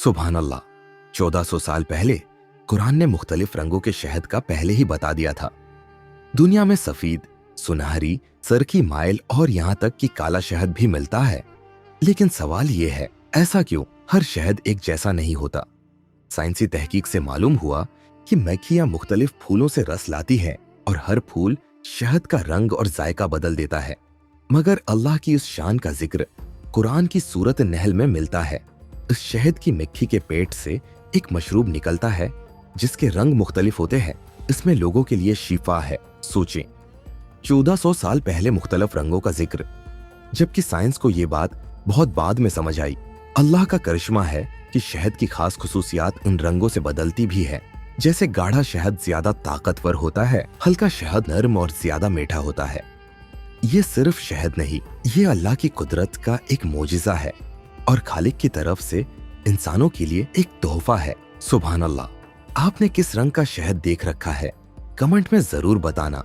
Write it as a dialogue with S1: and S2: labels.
S1: सुभान अल्लाह। 1400 साल पहले कुरान ने मुख्तलिफ रंगों के शहद का पहले ही बता दिया था। दुनिया में सफेद, सुनहरी, सरकी माइल और यहाँ तक कि काला शहद भी मिलता है। लेकिन सवाल ये है, ऐसा क्यों? हर शहद एक जैसा नहीं होता। साइंसी तहकीक से मालूम हुआ कि मक्खियां मुख्तलिफ फूलों से रस लाती है और हर फूल शहद का रंग और जायका बदल देता है। मगर अल्लाह की उस शान का जिक्र कुरान की सूरत नहल में मिलता है। इस शहद की मक्खी के पेट से एक मशरूब निकलता है जिसके रंग मुख्तलिफ होते हैं। इसमें लोगों के लिए शिफा है। सोचें, 1400 साल पहले मुख्तलिफ रंगों का जिक्र, जबकि साइंस को ये बात बहुत बाद में समझ आई। अल्लाह का करिश्मा है कि शहद की खास खुसूसियात उन रंगों से बदलती भी है। जैसे गाढ़ा शहद ज्यादा ताकतवर होता है, हल्का शहद नर्म और ज्यादा मीठा होता है। ये सिर्फ शहद नहीं, ये अल्लाह की कुदरत का एक मोजिज़ा है और खालिक की तरफ से इंसानों के लिए एक तोहफा है। सुभान अल्लाह। आपने किस रंग का शहद देख रखा है? कमेंट में जरूर बताना।